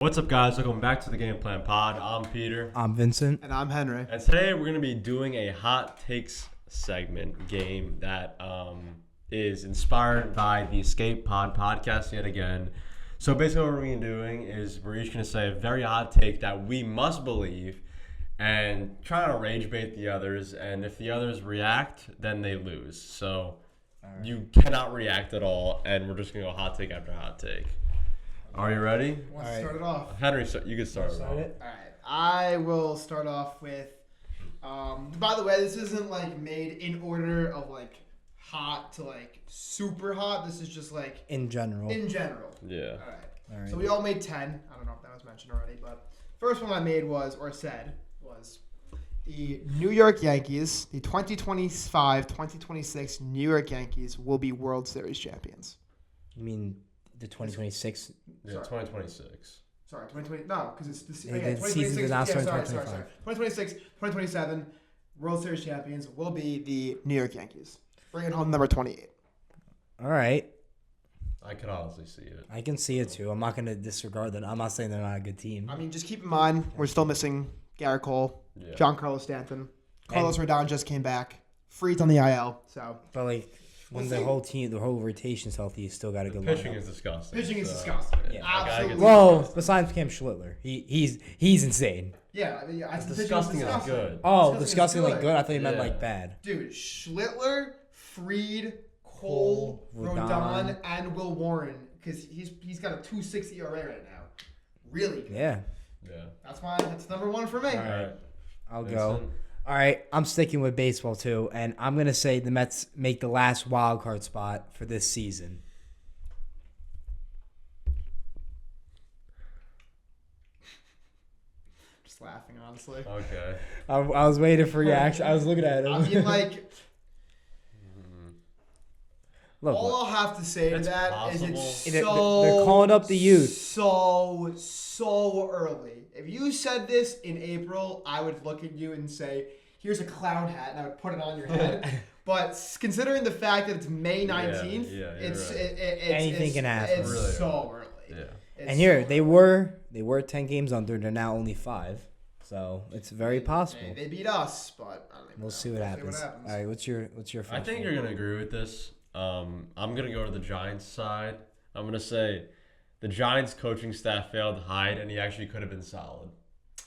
What's up, guys? Welcome back to the Game Plan Pod. I'm Peter. I'm Vincent. And I'm Henry. And today we're going to be doing a hot takes segment game that is inspired by the Escape Pod podcast yet again. So basically what we're going to be doing is we're each going to say a very hot take that we must believe and try to rage bait the others. And if the others react, then they lose. So you cannot react at all, and we're just going to go hot take after hot take. Are you ready? Want to start it off? Henry, you can start it off. All right. I will start off with, by the way, this isn't like made in order of like hot to like super hot. This is just like In general. Yeah. All right. So we all made 10. I don't know if that was mentioned already, but first one I made was the New York Yankees, the 2025-2026 New York Yankees will be World Series champions. You mean the 2026? Yeah, 2026. Sorry, 2020. No, because it's the season's announced in 2026. 2026, 2027 World Series champions will be the New York Yankees. Bringing home number 28. All right. I can honestly see it. I can see it too. I'm not going to disregard that. I'm not saying they're not a good team. I mean, just keep in mind, we're still missing Garrett Cole, Yeah. Giancarlo Stanton. Carlos Rodon just came back. Freed's on the IL, so. But like when We'll the see. whole team, the whole rotation's healthy, you still got a good Pitching lineup. is disgusting. Pitching is so, disgusting. Yeah. Absolutely. Well, besides Cam Schlittler, he's insane. Yeah, I mean, I think Disgusting is good. Oh, Disgusting disgusting is like good. I thought you meant Yeah. like bad. Dude, Schlittler, Freed, Cole, Rodon. Rodon, and Will Warren, because he's got a 2.60 ERA right now. Really good. Yeah, Yeah. That's number one for me. All right. I'll Vincent? go. All right, I'm sticking with baseball too, and I'm gonna say the Mets make the last wild card spot for this season. Just laughing, honestly. Okay. I was waiting for reaction. I was looking at him. I mean, like, Look, all I'll have to say to It's that is possible. it's They're so calling up the youth. So early. If you said this in April, I would look at you and say, "Here's a clown hat," and I would put it on your head. But considering the fact that it's May 19th, yeah, you're it's right. Anything can happen. It's Really so early. Yeah. It's and here so they were 10 games under. They're now only 5, so it's very possible. They beat us, but I don't even We'll know. see what happens. All right, what's your first I think one? you're going to agree with this. I'm going to go to the Giants side. I'm going to say the Giants coaching staff failed Hyde, and he actually could have been solid.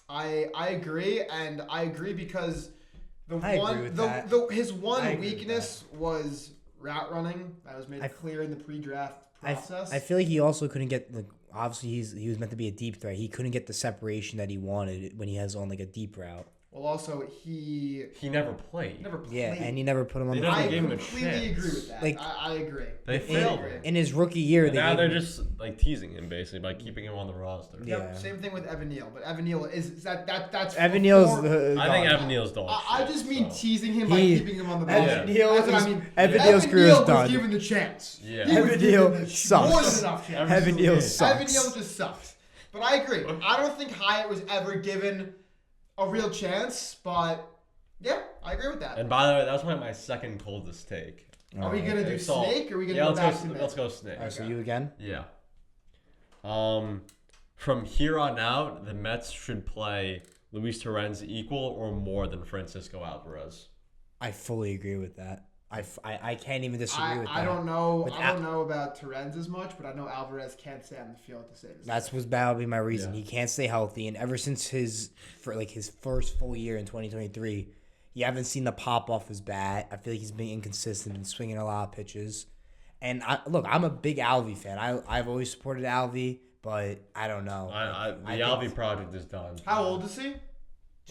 I agree, and I agree because I agree with that. his I one agree with weakness was route running. That was made clear in the pre-draft process. I feel like he also couldn't get obviously he was meant to be a deep threat. He couldn't get the separation that he wanted when he has on like a deep route. well, also he He never played. never played. Yeah, and he never put him on They the never I field. gave him a completely chance. agree with that. Like- I agree. They I failed agree. him. In his rookie year, And they now gave they're him- just like teasing him basically by keeping him on the roster. Yeah. Yep, same thing with Evan Neal, but Evan Neal that's Evan Neal's for- the I think dog. Evan Neal's dog. I just mean so. teasing him by He- keeping him on the Evan bench. Neal That's what is- I mean. Evan Neal's career is Neal was done. given the chance. Yeah. He was Evan given Neal the sucks. More than enough chance. Evan Neal Yeah. sucks. Evan Neal just sucks. But I agree. I don't think Hyatt was ever given a real chance, but yeah, I agree with that. And by the way, that was my second coldest take. Are we going to do So- Snake or are we going to Yeah, go back let's to go. Nick? Let's go Snake. All right, so you again? Yeah. From here on out, the Mets should play Luis Torrens equal or more than Francisco Alvarez. I fully agree with that. I can't even disagree with that. I don't know. With I don't know about Torrens as much, but I know Alvarez can't stay on the field to save his life. That'll be my reason. Yeah. He can't stay healthy, and ever since his first full year in 2023, you haven't seen the pop off his bat. I feel like he's been inconsistent and swinging a lot of pitches. And I'm a big Alvy fan. I've always supported Alvy, but I don't know. The I think- Alvy project is done. How old is he?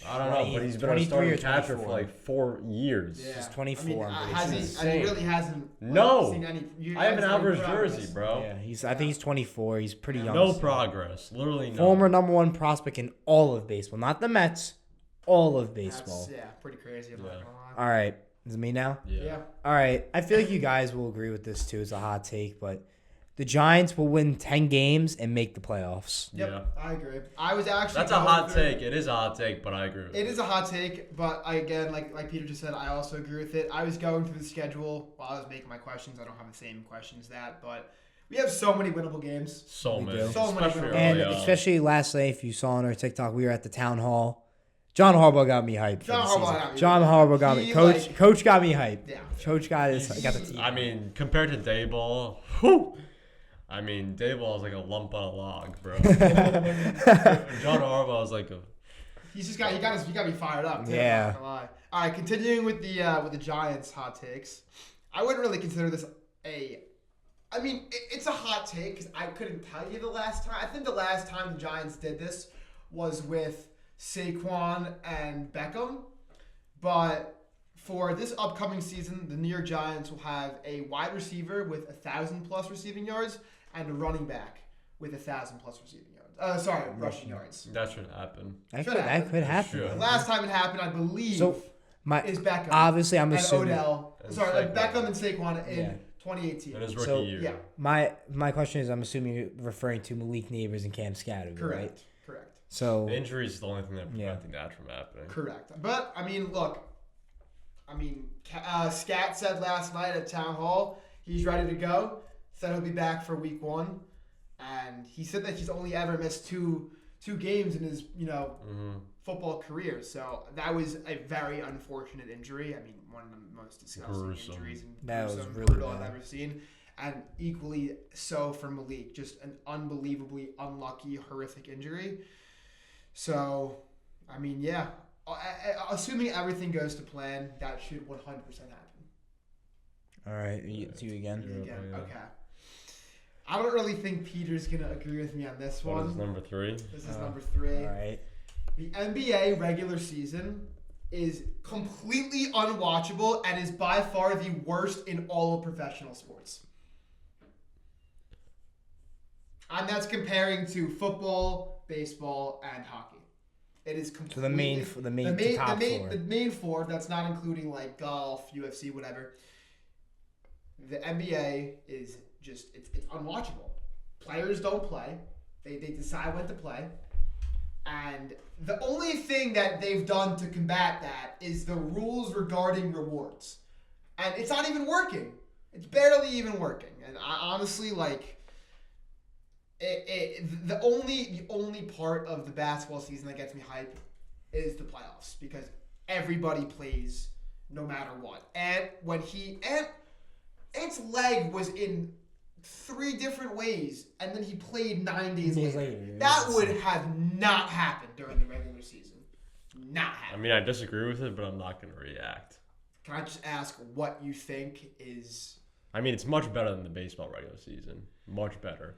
I don't know, but he's been a 23 starting or catcher 24. for like 4 years. Yeah. He's 24, I'm pretty has sure. he? It's And he insane. really hasn't. No. Seen any, I have an hasn't seen any Alvarez progress. jersey, bro. Yeah, I think he's 24. He's pretty young. No still. progress. Literally no. Former number 1 prospect in all of baseball, not the Mets, all of baseball. That's, pretty crazy. I'm not gonna lie. All right, is it me now? Yeah. All right, I feel like you guys will agree with this too. It's a hot take, but the Giants will win 10 games and make the playoffs. Yep, Yeah. I agree. I was actually. That's a going hot through- take. It is a hot take, but I agree with It is a hot take, but again, like Peter just said, I also agree with it. I was going through the schedule while I was making my questions. I don't have the same questions that, but We have so many winnable games. So We many. do. So many Especially winnable And early on. especially last night, if you saw on our TikTok, we were at the town hall. John Harbaugh got me hyped. John for the Harbaugh season. got me John hyped. Harbaugh got me. He, Coach, like- Coach got me hyped. Yeah. Coach got the team. I mean, compared to Dayball, whew, I mean, Dayball is like a lump on a log, bro. John Harbaugh is like a. He's just got he got me fired up. Too, Yeah. I'm not gonna lie. All right, continuing with the Giants hot takes. I wouldn't really consider this I mean, it's a hot take because I couldn't tell you the last time. I think the last time the Giants did this was with Saquon and Beckham. But for this upcoming season, the New York Giants will have a wide receiver with 1,000+ receiving yards and a running back with 1,000+ receiving yards. Rushing yards. That should happen. that should could happen. happen. Should. The last time it happened, I believe, So my is Beckham. obviously I'm and assuming. Odell. And Like Saquon. Beckham and Saquon in Yeah. 2018. In his rookie So, year. Yeah, My question is, I'm assuming you're referring to Malik Neighbors and Cam Scatterby, correct. right? Correct. So The injury is the only thing that's Yeah. preventing that from happening. Correct. But, I mean, look. I mean, Scat said last night at Town Hall he's ready to go. Said he'll be back for week 1. And he said that he's only ever missed two games in his, Mm-hmm. football career. So that was a very unfortunate injury. I mean, one of the most disgusting Gruesome. injuries and That was gruesome, really brutal I've bad. ever seen. And equally so for Malik. Just an unbelievably unlucky, horrific injury. So, I mean, yeah. Assuming everything goes to plan, that should 100% happen. all right, it's you again. Yeah. Again, yeah. okay. I don't really think Peter's going to agree with me on this What one. is number 3? This is number 3. All right. The NBA regular season is completely unwatchable and is by far the worst in all of professional sports. And that's comparing to football, baseball, and hockey. It is completely So the main top four. the main four. That's not including like golf, UFC, whatever. The NBA is just it's unwatchable. Players don't play. They decide when to play. And the only thing that they've done to combat that is the rules regarding rewards. And it's not even working. It's barely even working. And I honestly, like, the only part of the basketball season that gets me hype is the playoffs. Because everybody plays no matter what. And when Ant's leg was in 3 different ways, and then he played 9 days later. That would have not happened during the regular season. Not I happened. mean, I disagree with it, but I'm not going to react. Can I just ask what you think is? I mean, it's much better than the baseball regular season. Much better.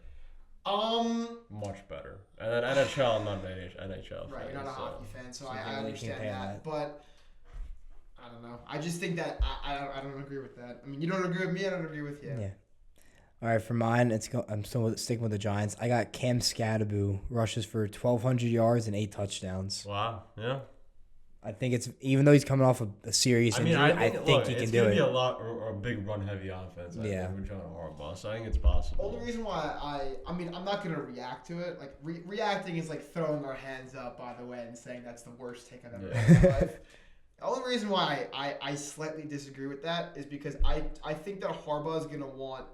Much better. And then NHL, I'm not an NHL Right, fan, you're not a so. hockey fan, so So I you really understand can't pay on that. that. But I don't know. I just think that I don't agree with that. I mean, you don't agree with me. I don't agree with you. Yeah. All right, for mine, I'm still sticking with the Giants. I got Cam Scatterby rushes for 1,200 yards and 8 touchdowns. Wow, yeah. I think it's even though he's coming off a serious injury, I think look, he can it's do gonna it. be a lot or a big run heavy offense. I Yeah. think, with John Harbaugh, so I think it's possible. Only reason why I mean, I'm not gonna react to it. Like reacting is like throwing our hands up, by the way, and saying that's the worst take I've ever Yeah. heard in my life. The only reason why I slightly disagree with that is because I think that Harbaugh is gonna want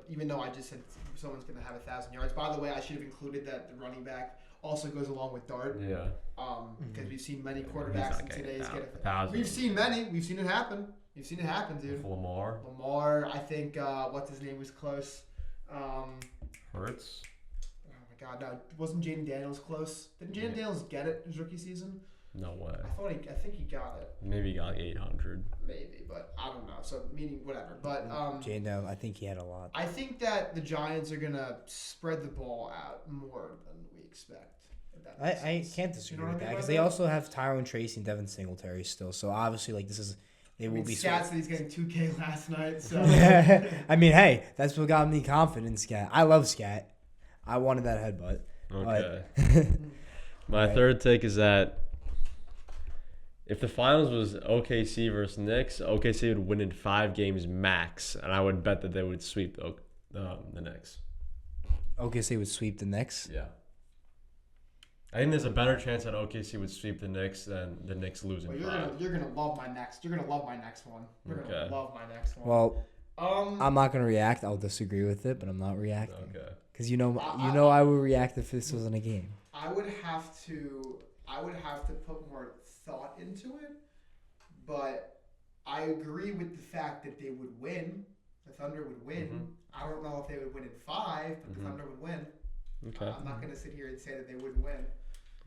even though I just said someone's gonna have 1,000 yards. By the way, I should have included that the running back also goes along with Dart. Yeah. Because we've seen many He's quarterbacks not in getting today's get 1,000. We've seen many. We've seen it happen. You've seen it happen, dude. Lamar. Lamar, I think what's his name was close. Hurts. Oh my God, no! Wasn't Jaden Daniels close? Didn't Jaden Daniels get it his rookie season? No way. I think he got it, Maybe he got like 800. maybe, but I don't know. So meaning whatever. But Jane, I think he had a lot. I think that the Giants are gonna spread the ball out more than we expect. if that makes I sense. can't disagree You know what with I that mean because by they that? also have Tyrone Tracy and Devin Singletary still. So obviously, like they I will mean, be. Scat said he's getting 2K last night, so I mean, hey, that's what got me confident in Scat. I love Scat. I wanted that headbutt. Okay. But My Right. third take is that if the finals was OKC versus Knicks, OKC would win in 5 games max, and I would bet that they would sweep the Knicks. OKC would sweep the Knicks. Yeah. I think there's a better chance that OKC would sweep the Knicks than the Knicks lose well, in you're 5. gonna love my next. You're gonna love my next one. You're Okay. gonna love my next one. Well, I'm not gonna react. I'll disagree with it, but I'm not reacting. Okay. Because you know I would react if this wasn't a game. I would have to put more thought into it, but I agree with the fact that they would win. The Thunder would win. Mhm. I don't know if they would win in 5, but the Thunder would win. Okay. I'm not gonna sit here and say that they wouldn't win.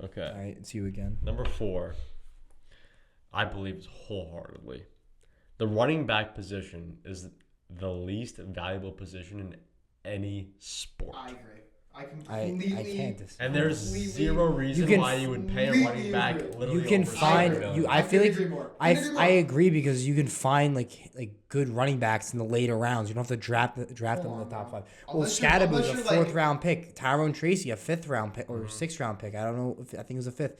Okay. All right, it's you again. Number 4, I believe is wholeheartedly. The running back position is the least valuable position in any sport. I agree. I completely. I can't disagree. And there's completely- zero reason can why you would pay a completely running back agree. literally You can over find $6 million. you. I feel couldn't like agree more. Couldn't agree more. I agree because you can find like good running backs in the later rounds. You don't have to draft them in the top 5. Well, Unless you're- Scatterboot, unless a you're, 4th like- round pick. Tyrone Tracy, a 5th round pick or 6th round pick. I don't know. I think it was a 5th,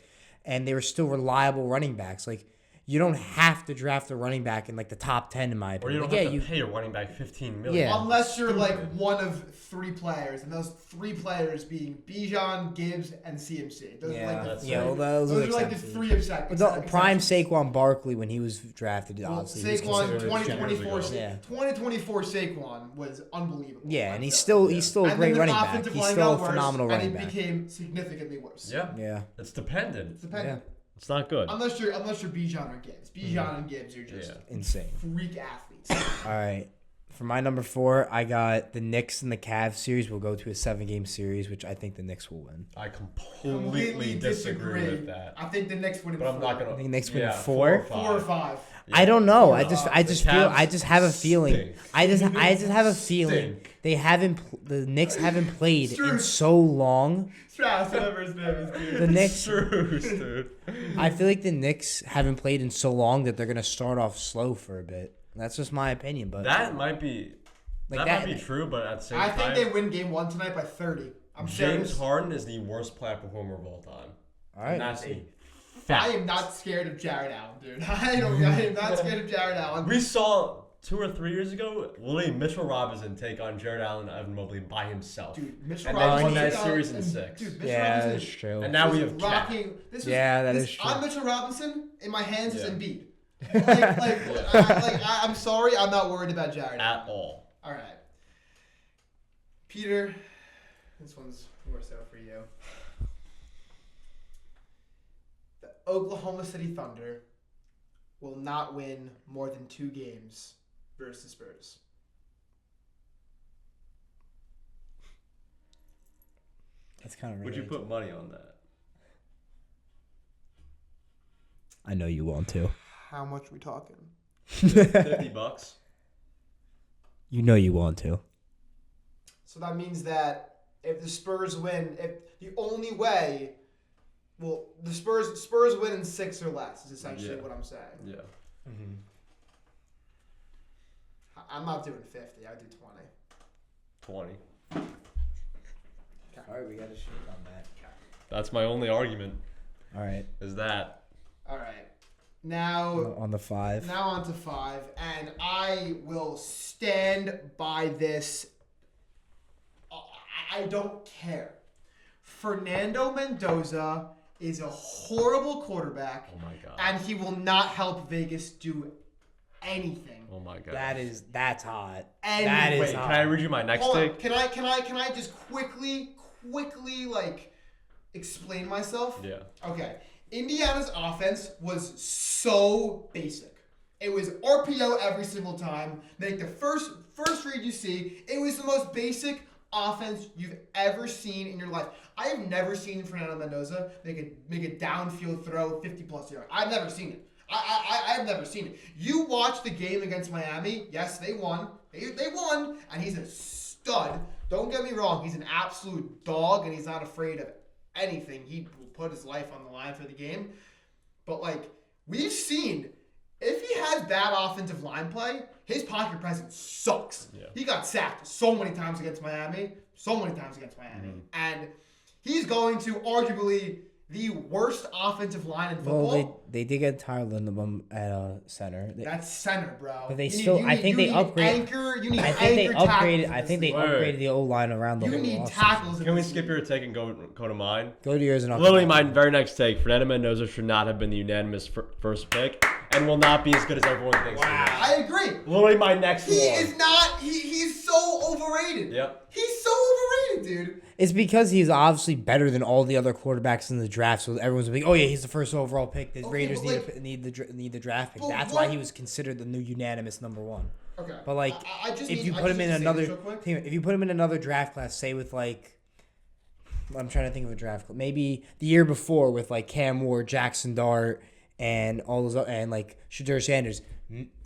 and they were still reliable running backs. Like you don't have to draft a running back in like the top 10 in my Or opinion. you don't Like, have to pay your running back $15 million. Yeah. Unless you're like one of 3 players, and those 3 players being Bijan, Gibbs, and CMC. Those are like the that's three, yeah. Well, those those are are like the exceptions. 3 exceptions. The prime Saquon Barkley when he was drafted, Well, obviously. he was Saquon, considered a 2024, generous. Yeah. 2024 Saquon was unbelievable. Yeah, and he's So- still a And great then the running back. offensive He's line still a got worse, phenomenal running and it back. became significantly worse. Yeah. Yeah. It's dependent. It's dependent. It's not good. Unless you're Bijan or Gibbs. Bijan and Gibbs are just Yeah. Insane. freak athletes. All right. For my number 4, I got the Knicks and the Cavs series. Will go to a 7-game series, which I think the Knicks will win. I completely disagree with that. I think the Knicks win in But I'm 4. not gonna. I think Knicks win yeah, 4? 4 or 5. Yeah. I don't know. Four I or just five. The feel. Cavs I just have a feeling. stink. I just have a feeling Stink. they haven't. The Knicks haven't played Sure. in so long. Strauss, whatever his name is, dude. The Knicks. Truth, dude. I feel like the Knicks haven't played in so long that they're gonna start off slow for a bit. That's just my opinion, but That might be. Like that that- might be true, but at the same I time, think they win game 1 tonight by 30. I'm James serious. Harden is the worst player performer of all time. all right. And that's a I fact. am not scared of Jared Allen, dude. I am not scared of Jared Allen. We saw 2 or 3 years ago, literally Mitchell Robinson take on Jared Allen and Evan Mobley by himself. Dude, Mitchell And they Robinson won that took out- series in and- 6. Dude, Mitchell Yeah, Robinson that's true. And now we was have Cat. rocking. This was, Yeah, that this, is true. I'm Mitchell Robinson. In my hands is Yeah. Embiid. I'm sorry. I'm not worried about Jared Allen. At all. All right, Peter. This one's more so for you. The Oklahoma City Thunder will not win more than 2 games versus the Spurs. That's kind of. Would you put money on that? I know you want to. How much we talking? $50? Mm-hmm. You know you want to. So that means that if the Spurs win, if the only way, well, the Spurs win in 6 or less is essentially Yeah. what I'm saying. Yeah. I'm not doing 50. I do 20. 20. All right, we got to shoot on that. That's my only argument, All right, is that. All right. Now on the 5. Now on to 5, and I will stand by this. I don't care. Fernando Mendoza is a horrible quarterback, Oh my god. and he will not help Vegas do anything. Oh my god. That's hot. And That is Wait, hot. can I read you my next Hold on. take? Can I just quickly like explain myself? Yeah. Okay. Indiana's offense was so basic. It was RPO every single time. Like the first read you see, it was the most basic offense you've ever seen in your life. I have never seen Fernando Mendoza make a downfield throw 50+ yards. I've never seen it. I've never seen it. You watch the game against Miami. Yes, they won. They won, and he's a stud. Don't get me wrong. He's an absolute dog, and he's not afraid of anything. He will put his life on the line for the game. But, like, we've seen, if he has bad offensive line play, his pocket presence sucks. Yeah. He got sacked so many times against Miami. And he's going to arguably the worst offensive line in football. Well, they did get Tyler Lindebaum at center. That's center, bro. But they You need- still- you I need- think you they need upgrade- Anchor, you need I think they anchor upgraded. tackles I in think they this Wait, league. upgraded the O line around the You whole need offseason. tackles. in Can we this skip league. your take and go to mine? Go to yours and I'll Literally, my very next take: Fernando Mendoza should not have been the unanimous first pick, and will not be as good as everyone thinks. he is. I agree. Literally my next He one. is not. He's so overrated. Yep. He's so overrated, dude. It's because he's obviously better than all the other quarterbacks in the draft. So everyone's like, "Oh yeah, he's the first overall pick." The Okay, Raiders but need the draft pick. But That's what- why he was considered the new unanimous number one. Okay. But like, I just if need- you I put just him need in to say another, this real quick. if you put him in another draft class, say with like, I'm trying to think of a draft class, maybe the year before with like Cam Ward, Jackson Dart, and all those, and like Shadur Sanders.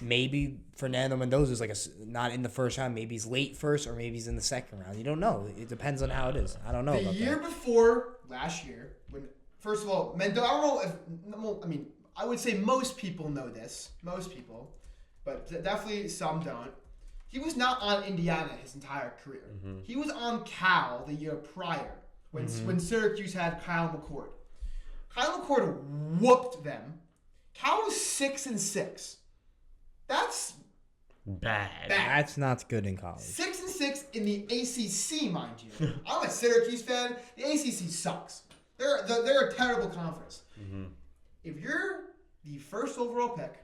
Maybe Fernando Mendoza is like not in the first round. Maybe he's late first, or maybe he's in the second round. You don't know. It depends on how it is. I don't know The about year that. before last year, when first of all, Mendoza. I don't know if. Well, I mean, I would say most people know this. Most people, but definitely some don't. He was not on Indiana his entire career. He was on Cal the year prior when Syracuse had Kyle McCord. Kyle McCord whooped them. Cal was 6-6. That's Bad. That's not good in college. 6-6 in the ACC, mind you. I'm a Syracuse fan. The ACC sucks. They're a terrible conference. If you're the first overall pick,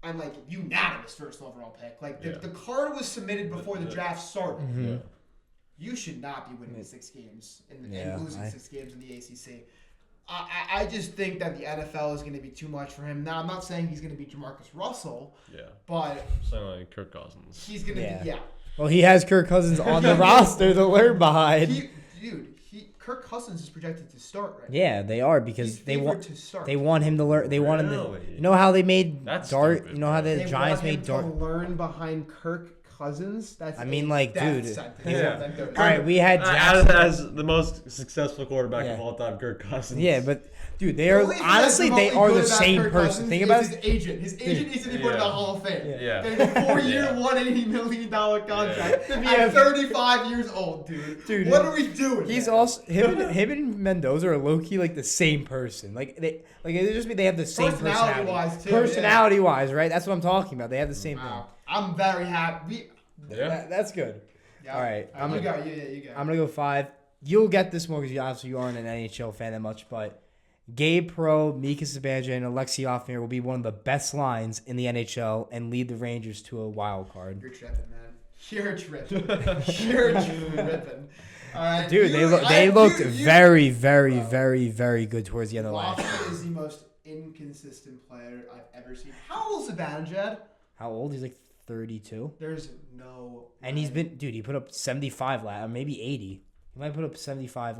and like unanimous first overall pick, like the card was submitted before the draft started. Yeah. You should not be winning 6 games and Yeah, losing 6 games in the ACC. I just think that the NFL is going to be too much for him. Now, I'm not saying he's going to be Jamarcus Russell, Yeah. but Something like Kirk Cousins. he's going to be, yeah. Well, he has Kirk Cousins on the roster to learn behind. Kirk Cousins is projected to start right now. Yeah, they are because He's they favored want to start. they want him to learn. They want him to. Really? You know how they made That's Dart. stupid, You know how the They Giants want him made Dart. to learn behind Kirk Cousins. That's I mean, like, death dude, sentence. yeah. That- All right, we had As, Jackson. as the most successful quarterback Yeah. of all time, Kirk Cousins. Yeah, but dude, they The are only thing that's honestly they remotely are good the about same Kirk person. Cousins Think is about his it. agent. His agent needs to be put in the Yeah. Hall of Fame. Yeah. Getting a 4-year, Yeah. $180 million contract Yeah. at 35 years old, dude. Dude, what are we doing? He's man? also him and Mendoza are low key like the same person. Like it just mean they have the same personality. Personality-wise, too, Personality wise, right? That's what I'm talking about. They have the same Wow. I'm very happy. Yeah. That's good. Yeah. All right, I'm you gonna- go. You go. I'm gonna go 5. You'll get this more because you aren't an NHL fan that much, but Gabe Pro, Mika Zibanejad, and Alexei Ofner will be one of the best lines in the NHL and lead the Rangers to a wild card. You're tripping, man. You're tripping. You're tripping. All right, Dude, they looked very, very good towards the end of last year. Lofton is the most inconsistent player I've ever seen. How old is Zibanejad? How old? He's like 32. There's no. And he's been, dude, he put up 75 last, or maybe 80. He might put up 75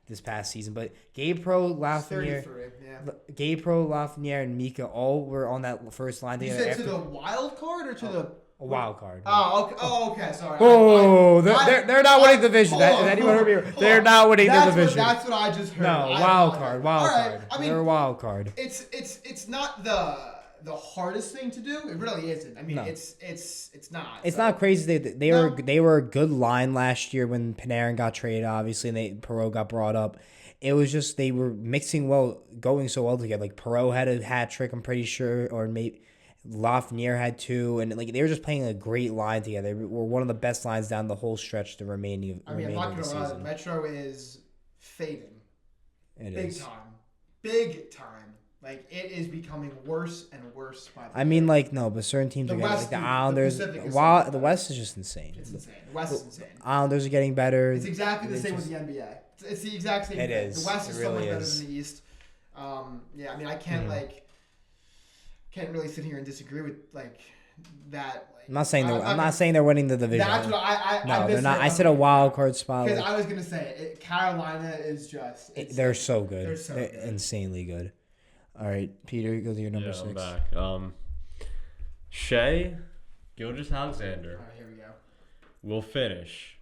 this past season. But Gabe Pro, Lafreniere, 33. Yeah. Gabe Pro, Lafreniere, and Mika all were on that first line You together. said After to the wild card or to the? a wild card. Oh, okay. Oh, okay. Sorry. Oh, I- they're not winning the division. hold on, Has anyone heard me? hold on. They're not winning the That's division. That's what I just heard. No, I wild apologize. card. All right. I They're a mean, wild card. it's not the hardest thing to do. It really isn't. I mean, No. it's not. It's So- not crazy. They No. were a good line last year when Panarin got traded, obviously, and Perot got brought up. It was just they were mixing well, going so well together. Like Perot had a hat trick, I'm pretty sure, or maybe Lafreniere had 2, and like they were just playing a great line together. They were one of the best lines down the whole stretch. The remaining I mean, I'm remainder not of the gonna lie. season. Metro is fading. It Big is. time. Big time. Like, it is becoming worse and worse by the I mean, day. like no, but certain teams The are getting West, like the dude, the Islanders. Pacific is While so the bad. West is just insane. It's insane. The West is insane. Islanders are getting better. It's exactly the It's same just- with the NBA. It's the exact same It thing. is. The West It is really so much better is. than the East. Yeah, I mean, I can't can't really sit here and disagree with like that. Like, I'm not saying they're winning the division. That's what I No, they're not. misread I said a something. wild card spot. Because like, I was gonna say Carolina is just they're so good. They're so They're good. insanely good. All right, Peter, go to your number Yeah, 6. I'm back. Shea Gilgeous-Alexander All right, here we go. will finish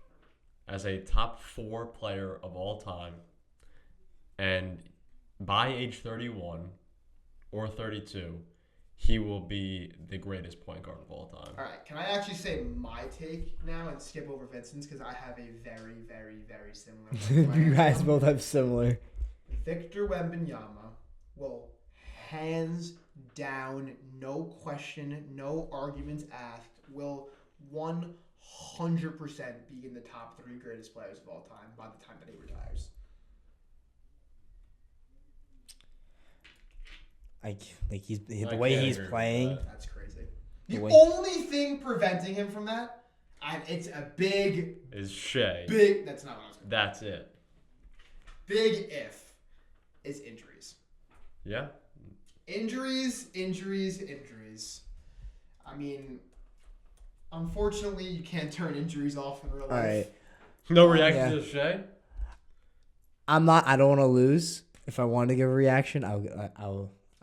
as a top 4 player of all time, and by age 31 or 32, he will be the greatest point guard of all time. All right, can I actually say my take now and skip over Vincent's because I have a very, very, very similar. You guys both have similar. Victor Wembanyama will hands down, no question, no arguments asked, will 100% be in the top 3 greatest players of all time by the time that he retires. like he's the I way can't he's agree with playing. that. That's crazy. The The way- only thing preventing him from that, and it's a big, Is Shea. that's not what I was going to That's it. big if, is injuries. Yeah. Injuries. I mean, unfortunately, you can't turn injuries off in real life. All right. No reaction Yeah. to Shea? I don't want to lose. If I want to give a reaction, I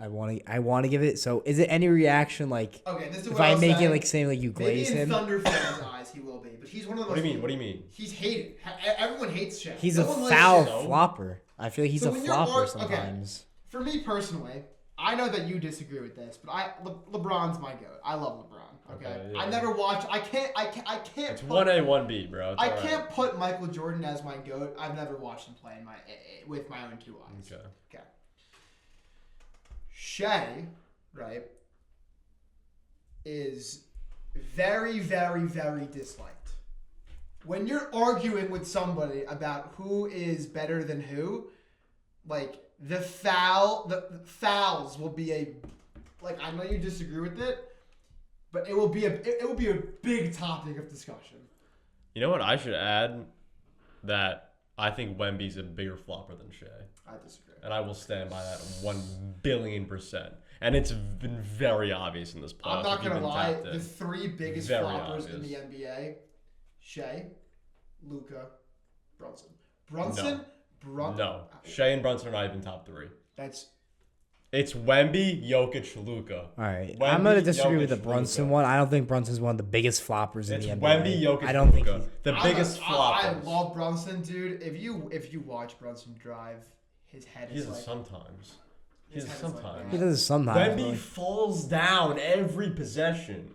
want to give it. So is it any reaction like Okay, this is if what I I'll make say. it like saying like you Maybe glaze in him? Thunder fans' eyes, he will be, but he's one of the What most. do you mean? What do you mean? He's hated. Everyone hates Shea. He's No a one likes foul Shea. flopper. I feel like he's So a when you're flopper okay. sometimes. For me personally, I know that you disagree with this, but LeBron's my goat. I love LeBron. Okay, Okay, yeah. I never watched. I can't. It's put- 1A, 1B, bro. It's I all right. can't put Michael Jordan as my goat. I've never watched him play with my own two eyes. Okay. Okay. Shea, right, is very, very, very disliked. When you're arguing with somebody about who is better than who, like the fouls will be a, like I know you disagree with it, but it will be a big topic of discussion. You know what I should add? That I think Wemby's a bigger flopper than Shea. I disagree. And I will stand by that 1,000,000,000%. And it's been very obvious in this playoffs. I'm not if you've gonna been lie. tapped in. The three biggest Very floppers in obvious. the NBA: Shea, Luka, Brunson. No. Shea and Brunson are not even top 3. That's It's Wemby, Jokic, Luka. All right, Wemby, I'm gonna disagree with the Jokic, Brunson Luka. one. I don't think Brunson's one of the biggest floppers in It's the NBA. Wemby, Jokic, I don't think Luka. he's. The biggest I floppers. love Brunson, dude. If you watch Brunson drive, his head He is does like. it sometimes. He His does it head is like sometimes. He does it sometimes. Wemby but- falls down every possession.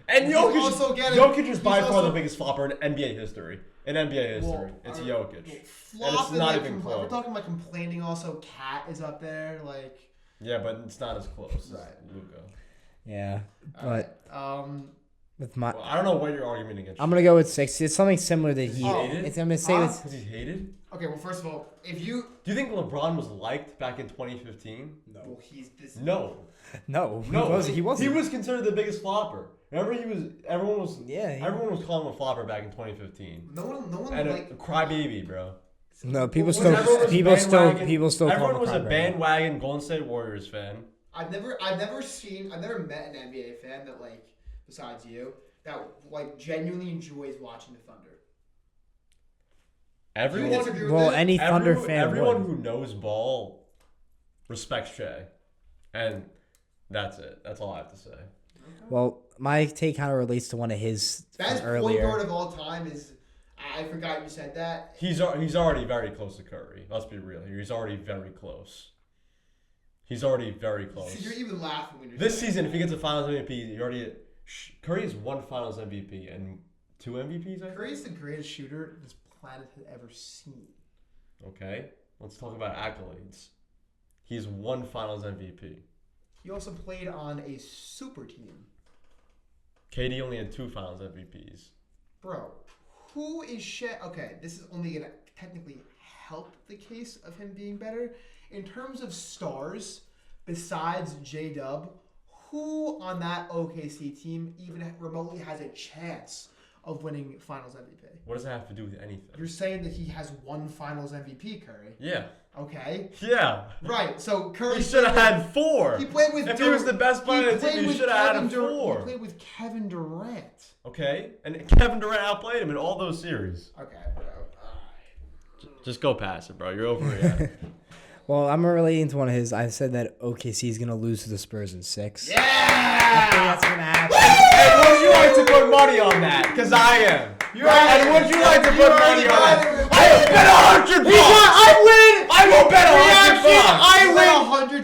And He's Jokic, also getting- Jokic is by he's far also- the biggest flopper in NBA history. In NBA history, Well, it's I- Jokic. well, And flop it's and, not like, even We're close. talking about complaining. Also, Cat is up there. Like, Yeah, but it's not as close Right. as Luka. Yeah, alright, but with my, Well, I don't know what you're arguing against. I'm gonna go with 6. It's something similar that he. Oh. It's, I'm gonna say Huh? it's. Because he's hated? okay. Well, first of all, if you Do you think LeBron was liked back in 2015? well, he's this. No. No, No. he wasn't. He was considered the biggest flopper. Remember, everyone was Yeah. everyone was calling him a flopper back in 2015. No one And like. a crybaby, bro. No, people Was still. Everyone was People still. bandwagon- People still. call Everyone him a was a crybaby. bandwagon Golden State Warriors fan. I've never met an NBA fan that like, besides you, that like genuinely enjoys watching the Thunder. Everyone, You disagree with Well, that? any Thunder everyone, fan everyone would. who knows ball respects Shea, and that's it. That's all I have to say. Well, my take kind of relates to one of his from Best point earlier. guard of all time is. I forgot you said that. He's already very close to Curry. Let's be real here. He's already very close. He's already very close. So you're even laughing when you're This saying season, if he gets a Finals MVP, Curry has 1 Finals MVP and 2 MVPs. I think? Curry's the greatest shooter this planet has ever seen. Okay, let's talk about accolades. He's 1 Finals MVP. He also played on a super team. KD only had 2 Finals MVPs. Bro, who is Shea? Okay, this is only going to technically help the case of him being better. In terms of stars, besides J-Dub, who on that OKC team even remotely has a chance of winning Finals MVP? What does that have to do with anything? You're saying that he has 1 Finals MVP, Curry. Yeah. Okay. Yeah. Right, so Curry... He should have had 4. He played with... If he was the best player on the team, he should have had a 4. He played with Kevin Durant. Okay, and Kevin Durant outplayed him in all those series. Okay, bro. Just go past it, bro. You're overreacting. Well, I'm relating to one of his. I said that OKC is gonna lose to the Spurs in 6. Yeah! I think that's gonna happen. And would you like to put money on that? Because I am. And would you like to put money on that? I will bet $100. I will bet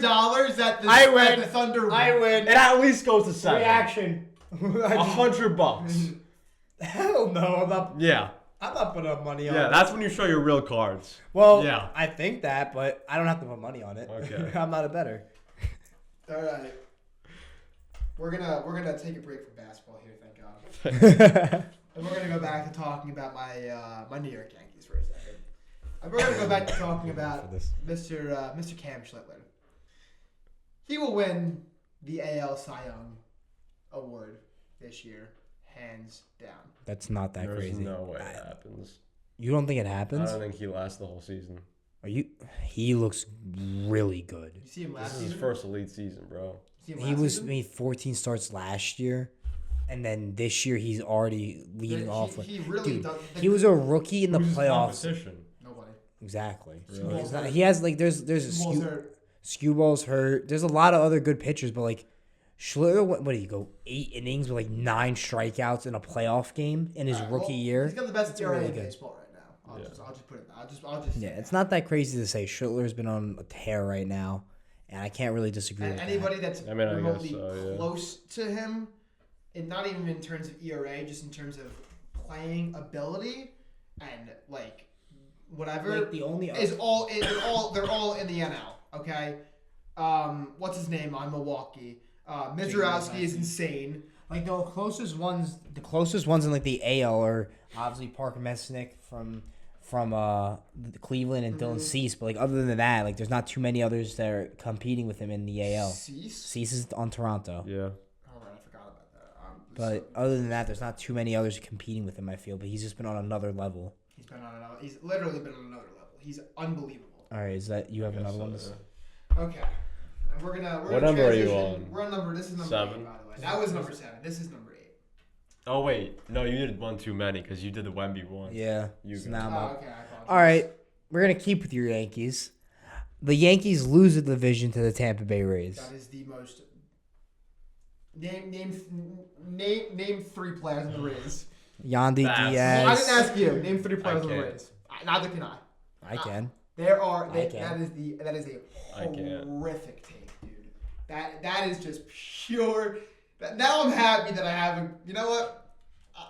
$100. $100 that the, I that win. the Thunder win. I win. It at least goes to 7. Reaction. $100. Hell no, Yeah. I'm not putting up money on Yeah, it. that's when you show your real cards. Well, Yeah. I think that, but I don't have to put money on it. Okay. I'm not a better. All right. We're gonna take a break from basketball here, thank God. And we're gonna go back to talking about my New York Yankees for a second. And we're gonna go back to talking about Mr. Cam Schlittler. He will win the AL Cy Young award this year, hands down. That's not that There's crazy. no way it happens. You don't think it I happens? don't think he lasts the whole season. Are you? He looks really good. You see him This last is his season? first elite season, bro. You see him He last was season? made 14 starts last year, and then this year he's already leading off. He really Dude, does. he was a rookie in the Who's his playoffs. competition? Nobody. Exactly. Really? He's not- he has like there's a Ball's hurt. Skewball's hurt. There's a lot of other good pitchers, but like Schiller, what did he go 8 innings with like 9 strikeouts in a playoff game in his Alright, rookie well, year? He's got the best It's ERA really in good. baseball right now. Yeah. I'll just put it. I'll just. Yeah, it's not that crazy to say. Schiller's been on a tear right now, and I can't really disagree And with anybody that's I mean, I guess remotely so, yeah. close to him, and not even in terms of ERA, just in terms of playing ability and like whatever, that. Like the only is all they're all in the NL. Okay, what's his name on Milwaukee? Mizorowski is insane. like the closest ones in like the AL are obviously Parker Mesnick from Cleveland and Dylan Cease, but like other than that, like there's not too many others that are competing with him in the AL. Cease. Cease is on Toronto. Yeah. All right, I forgot about that. But other than that, there's not too many others competing with him, I feel. But he's just been on another level. He's literally been on another level. He's unbelievable. All right, is that you have another one? Okay. And we're gonna What number are you transition. on? We're on number. This is number 7? 8, by the way. That was number 7. This is number 8. Oh wait, no, you did one too many because you did the Wemby one. Yeah. You so go. now I'm up. Okay, I apologize. All right, we're gonna keep with your Yankees. The Yankees lose the division to the Tampa Bay Rays. That is the most. Name 3 players in the Rays. Yandy That's- I Diaz. didn't ask you. Name 3 players in the can't. Rays. Neither can I. I can. There are. I can. That is I a can't. horrific take, dude. That is just pure. Now I'm happy that I haven't. You know what?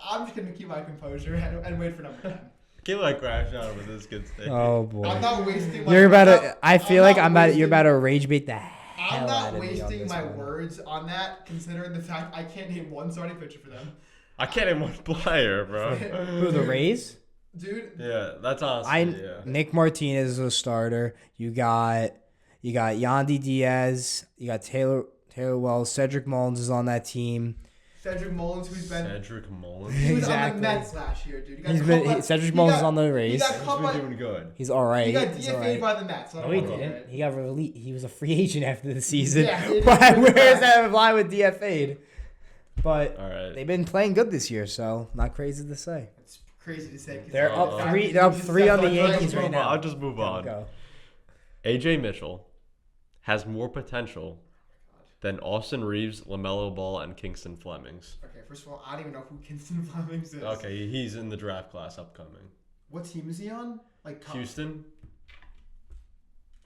I'm just gonna keep my composure and wait for number 10. Keep like crashing out with this kid thing. Oh boy. I'm not wasting. My, You're about I'm to. not- I feel like not I'm about. You're wasting- about to rage bait the I'm hell out not of me on wasting this my one. words on that, considering the fact I can't name one starting pitcher for them. I can't name one player, bro. Who the Rays? Dude, Yeah, that's honestly. yeah. Nick Martinez is a starter. You got Yandy Diaz. You got Taylor Wells. Cedric Mullins is on that team. Cedric Mullins, who's been Cedric Mullins. he was on Exactly. the Mets last year, dude. He got He's cut been by- Cedric he Mullins got- is on the He Rays. got He's cut been by. doing good. He's all right. He got He's DFA'd all right. by the Mets. So No, he I don't know, didn't. right? He got released. He was a free agent after the season. Yeah, he But did. where does that lie with DFA'd? But All right. they've been playing good this year, so not crazy to say. It's crazy to say. 'cause They're up the fact three- that they're you up just 3 stepped on the on Yankees Drake's right phone. now. I'll just move on. Go. AJ Mitchell has more potential than Austin Reeves, LaMelo Ball, and Kingston Flemings. Okay, first of all, I don't even know who Kingston Flemings is. Okay, he's in the draft class upcoming. What team is he on? Like Cubs. Houston.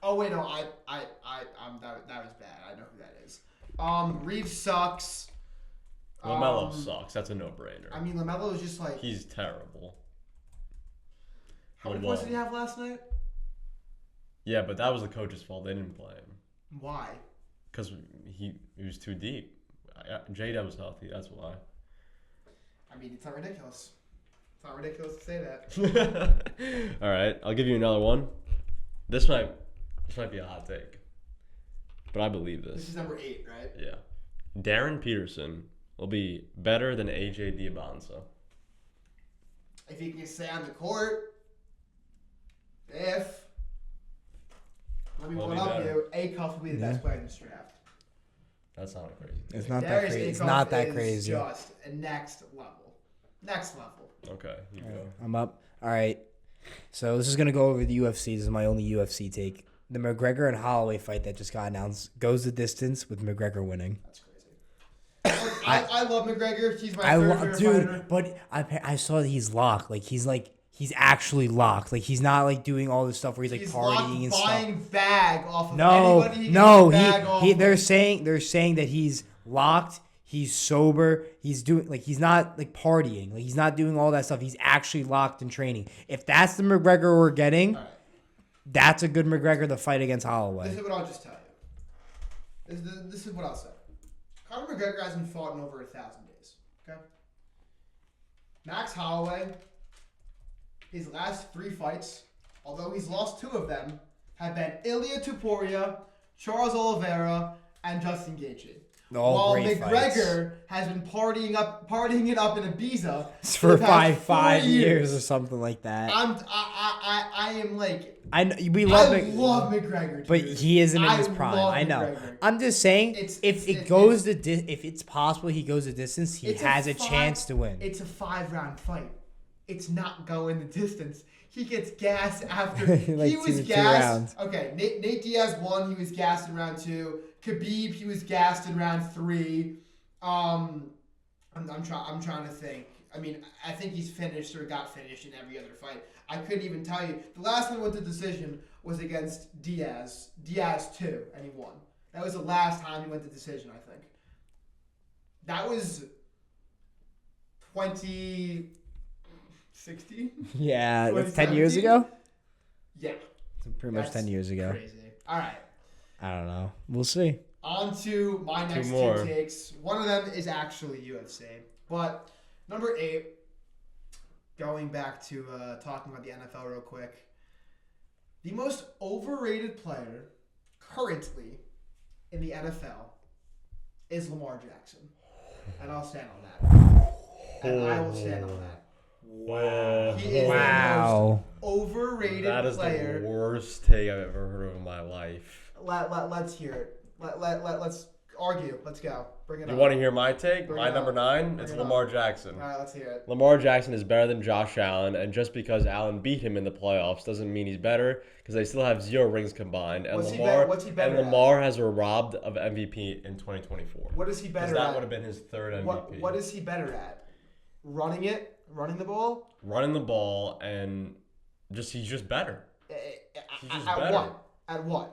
Oh wait, no, that was bad. I know who that is. Reeves sucks. LaMelo sucks. That's a no-brainer. I mean, LaMelo is just like. He's terrible. How many points did he have last night? Yeah, but that was the coach's fault. They didn't play him Why? because he was too deep. Jada was healthy. That's why. I mean, it's not ridiculous. It's not ridiculous to say that. All right, I'll give you another one. This might be a hot take, but I believe This this. is number 8, right? Yeah, Darren Peterson will be better than AJ Diabanza. If he can stay on the court, let me Will one be up better. you. Acuff will be the best player in this draft. That sounded crazy. It's not that Darius crazy. It's Acuff not that is crazy. Just a next level. Next level. Okay, you All go. right, I'm up. All right. So this is gonna go over the UFC. This is my only UFC take. The McGregor and Holloway fight that just got announced goes the distance with McGregor winning. That's crazy. I love McGregor. He's my favorite fighter. But I saw that he's locked. Like he's actually locked. Like he's not like doing all this stuff where he's like He's partying and stuff. buying bag off of No, anybody he no, can get bag off he of. they're saying that he's locked. He's sober. He's doing like he's not like partying. Like he's not doing all that stuff. He's actually locked in training. If that's the McGregor we're getting, All right. that's a good McGregor to fight against This Holloway. is what I'll just tell you. This is what I'll say. Conor McGregor hasn't fought in over 1,000 days. Okay. Max Holloway, his last 3 fights, although he's lost 2 of them, have been Ilia Topuria, Charles Oliveira, and Justin Gaethje. All While great McGregor has been partying it up in Ibiza for the past 5 4 years or something like that. I am like I know, we I love love McGregor, dude. but he isn't in his prime. love I know. McGregor. I'm just saying, if it's possible he goes the distance, he has a chance to win. It's a 5-round fight. It's not going the distance. He gets gassed after Like he was 2 gassed. rounds. Okay, Nate Diaz won. He was gassed in round 2. Khabib, he was gassed in round 3. I'm trying to think. I mean, I think he's finished or got finished in every other fight. I couldn't even tell you. The last one went to decision was against Diaz 2, and he won. That was the last time he went to decision, I think. That was 2016? Yeah, that's 10 years ago? Yeah. So pretty much 10 years ago. Crazy. All right. I don't know. We'll see. On to my next more. 2 takes. One of them is actually UFC. But number 8, going back to talking about the NFL real quick. The most overrated player currently in the NFL is Lamar Jackson. And I'll stand on that. And I will stand on that. Wow. He is the most overrated That is player. the worst take I've ever heard of in my life. Let's hear it. Let's argue. Let's go. Bring it You up. want to hear my take? Bring My it number up. 9? Bring It's it Lamar up. Jackson. All right, let's hear it. Lamar Jackson is better than Josh Allen, and just because Allen beat him in the playoffs doesn't mean he's better, because they still have 0 rings combined. And What's he better at? Lamar has been robbed of MVP in 2024. What is he better Because that at? would have been his 3rd MVP. What is he better at? Running the ball? Running the ball, and he's just better. He's just At better. what? At what?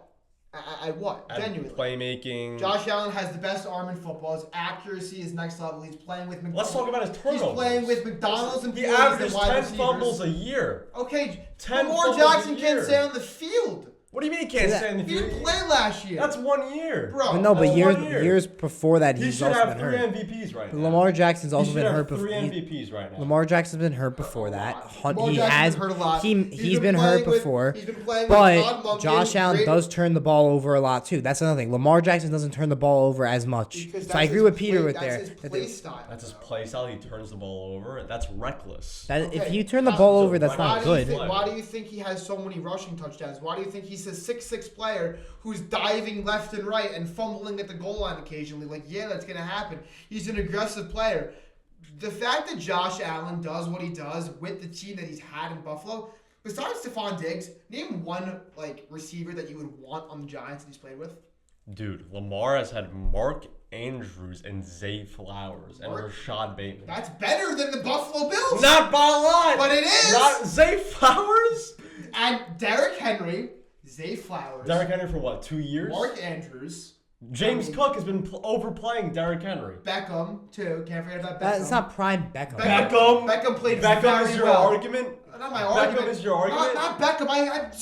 At what? At Genuinely. playmaking. Josh Allen has the best arm in football. His accuracy is next level. He's playing with McDonald's. Let's talk about his turnovers. He's playing with McDonald's and He 40s averages and wide 10 receivers. fumbles a year. Okay, 10 Lamar fumbles Jackson a can't year. stay on the field. What do you mean he can't stay in the He field? didn't play last year. That's 1 year. Bro. But no, but That's 1 year. years before that, He he's should also have been 3 hurt. MVPs right now. Lamar Jackson's He also should been have hurt 3 before. MVPs right now. Lamar Jackson's been hurt before that. Lamar He Jackson's has been hurt a lot. he's been hurt before. He's been playing with But Todd Monken, Josh Allen great- does turn the ball over a lot too. That's another thing. Lamar Jackson doesn't turn the ball over as much. because So I that's agree his with Peter play- with that's there. his play style. That's his though. play style. He turns the ball over. That's reckless. If Okay, you turn the how- ball over, that's why not do you good. think- Why do you think he has so many rushing touchdowns? Why do you think he's a 6'6" player who's diving left and right and fumbling at the goal line occasionally? Like, yeah, that's going to happen. He's an aggressive player. The fact that Josh Allen does what he does with the team that he's had in Buffalo, besides Stephon Diggs, name one receiver that you would want on the Giants that he's played with. Dude, Lamar has had Mark Andrews and Zay Flowers and Mark- Rashad Bateman. That's better than the Buffalo Bills. Not by a lot. But it is. Not Zay Flowers? And Derrick Henry, Zay Flowers, Derrick Henry for what, 2 years? Mark Andrews, James I mean- Cook has been overplaying Derrick Henry. Beckham too. Can't forget about Beckham. That's not prime Beckham. Beckham played Beckham very is your well. argument? Not my Beckham argument. is your argument? Not Beckham.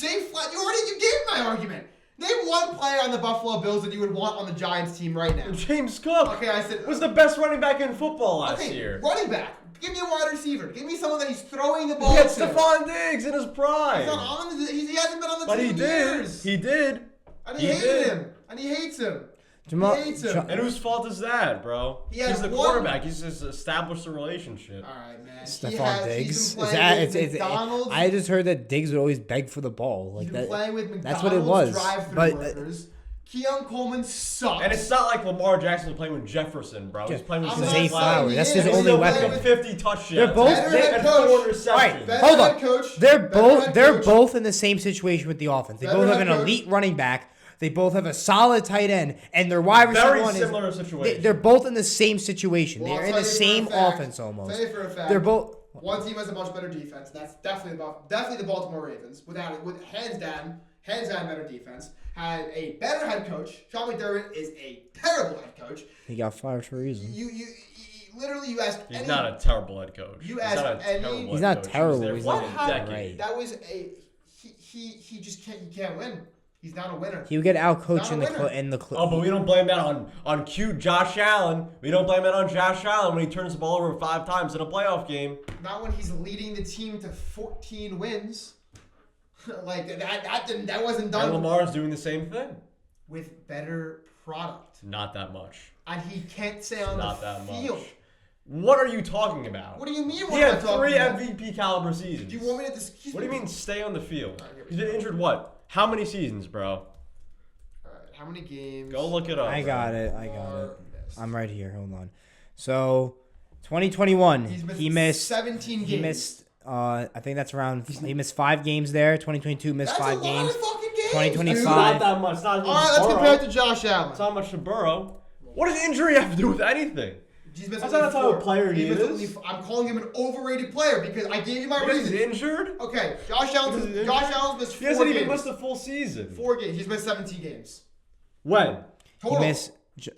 You gave my argument. Name one player on the Buffalo Bills that you would want on the Giants team right now. James Cook Okay, I said was the best running back in football last okay, year. running back. Give me a wide receiver. Give me someone that he's throwing the ball He had to. Stephon Diggs in his prime. He's not on the, he hasn't been on the But team he in did. years. He did. And he hated did. him. And he hates him. Jamal- He hates him. And whose fault is that, bro? He has He's the one- quarterback. He's just established a relationship. All right, man. Stephon Diggs. He's Is been playing that, with it's, McDonald's. I just heard that Diggs would always beg for the ball. Like He's been that. playing with McDonald's That's what it was. drive-thru But, workers. Keon Coleman sucks. And it's not like Lamar Jackson's playing with Jefferson, bro. He's playing with I'm Zay not Zay saying Flowers. he That's is. his He's only still weapon. playing with 50 touchdowns. They're both- Better they- head and coach. 4 receptions. Right. Better Hold head on. coach. They're Better both head they're coach. both in the same situation with the offense. They Better both have head an coach. elite running back. They both have a solid tight end, and their wide receiver Very one similar is. situation. They're both in the same situation. Well, They're I'll in the tell you same for a fact- offense almost. Tell you for a fact. They're both. One team has a much better defense. That's definitely the Baltimore Ravens. Without it, with hands down better defense. Had a better head coach. Sean McDermott is a terrible head coach. He got fired for a reason. You literally you ask He's any. not a terrible head coach. You He's ask not a any- terrible He's head not coach. He was terrible, there he's for not a happened? decade. That was a he just can't win. He's not a winner. He would get out coached Not a in the winner. Oh, but we don't blame that on cute Josh Allen. We don't blame that on Josh Allen when he turns the ball over 5 times in a playoff game. Not when he's leading the team to 14 wins. Like that wasn't And done. Lamar's doing the same thing. with better product. Not that much. And he can't stay on Not the that field. much. What are you talking about? What do you mean? He What am I had talking 3 about? MVP caliber seasons. Do you want me to just? What do you mean stay on the field? Alright, here we He's been go. injured what? How many seasons, bro? All right, how many games? Go look it up. I bro. got it. are missed? I'm right here. Hold on. So, 2021, He's missed he missed 17 games. He missed. I think that's around. He missed 5 games there. 2022 missed That's 5 a lot games. of fucking games. 2025. It's not that much. It's not All right, let's Burrow. compare it to Josh Allen. It's not much to Burrow. What does injury have to do with anything? He's missed That's only not the type of 4. player he He's missed is. only I'm calling him an overrated player because I gave you my Because he's reasons. injured? Okay, Josh Allen's Because he's missed He 4 hasn't games. even missed a full season. 4 games. He's missed 17 games. When? He Total. missed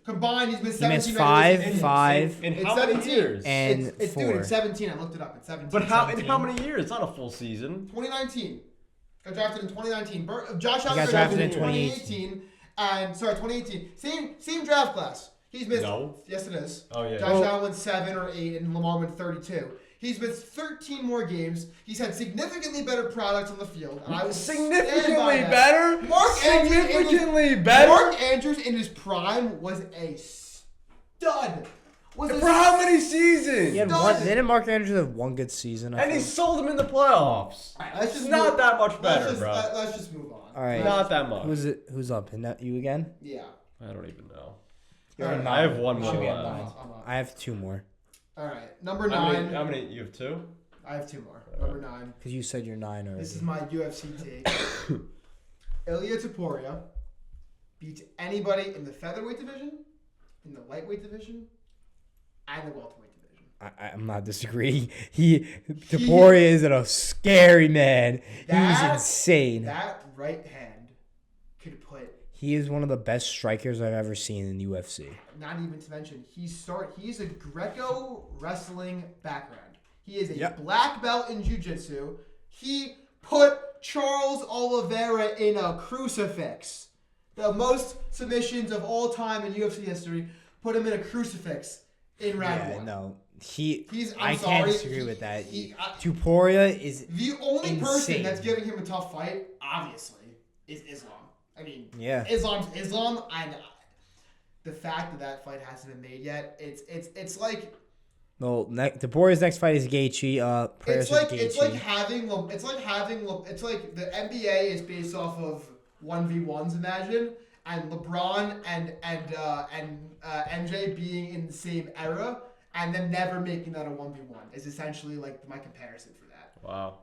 Combined, he's missed He 17 missed regular 5, season games. 5, In It's how many 17. years? and It's 4. dude, it's 17. I looked it up. It's 17. But how in 17. how many years? It's not a full season. 2019. Got drafted in 2019. Josh Allen got got drafted in 2018. And sorry, 2018. Same draft class. He's missed. No. Yes, it is. Oh yeah. Josh Well- Allen went 7 or 8, and Lamar went 32. He's missed 13 more games. He's had significantly better products on the field. And I will stand by Significantly that. better? Mark Andrews in his- Significantly better? Mark Andrews in his prime was a stud. For how many seasons? He had one, didn't Mark Andrews have one good season? I And he think? sold him in the playoffs. All right, let's It's just not move- that much better, let's just, bro. Let's just move on. All right. Not that much. Who's up? You again? Yeah. I don't even know. You're All at right. I have one You more should be at left. 9. I'm up. I have 2 more. All right, number How 9. many, how many? You have 2? I have 2 more. Number 9. Because you said you're 9 already. This is my UFC take. Ilya Taporia beats anybody in the featherweight division, in the lightweight division, and the welterweight division. I'm not disagreeing. Taporia is a scary man. He's That- insane. That right hand could put. He is one of the best strikers I've ever seen in UFC. Not even to mention, he's a Greco wrestling background. He is a Yep. black belt in jiu-jitsu. He put Charles Oliveira in a crucifix. The most submissions of all time in UFC history put him in a crucifix in round Yeah, 1. no. I'm I can't sorry, disagree with that. I- Taporia is the only person insane. that's giving him a tough fight, obviously, is Islam. I mean, Yeah. Islam's Islam, and the fact that fight hasn't been made yet, it's like well. Taporia's next fight is Gaethje. Prayers for Gaethje. it's like having the NBA is based off of 1v1s. Imagine and LeBron and MJ being in the same era and then never making that a 1v1 is essentially like my comparison for that. Wow.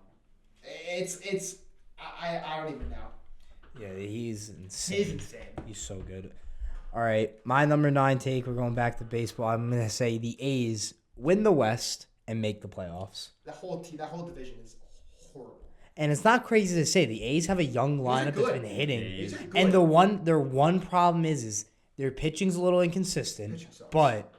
I don't even know. Yeah, he's insane. He's insane. He's so good. All right, my number 9 take. We're going back to baseball. I'm gonna say the A's win the West and make the playoffs. That whole division is horrible. And it's not crazy to say the A's have a young lineup that's good. been hitting. A's are good. And their one problem is their pitching's a little inconsistent, Pitching sucks. but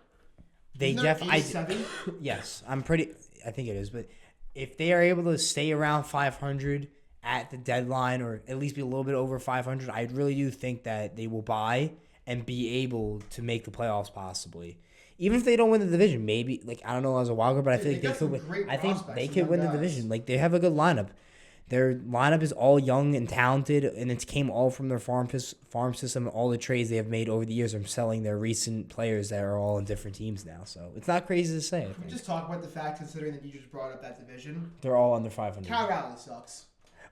they Isn't there definitely 87? yes, I think it is, but if they are able to stay around 500 at the deadline or at least be a little bit over 500, I really do think that they will buy and be able to make the playoffs possibly. Even if they don't win the division, maybe I don't know as a wild card, but I Dude, feel they like they got could some win. great I think prospects, they some could young win the guys. division. They have a good lineup. Their lineup is all young and talented, and it came all from their farm system. All the trades they have made over the years are selling their recent players that are all in different teams now. So it's not crazy to say. I Can we think. just talk about the fact, considering that you just brought up that division? They're all under 500. Cal Raleigh sucks.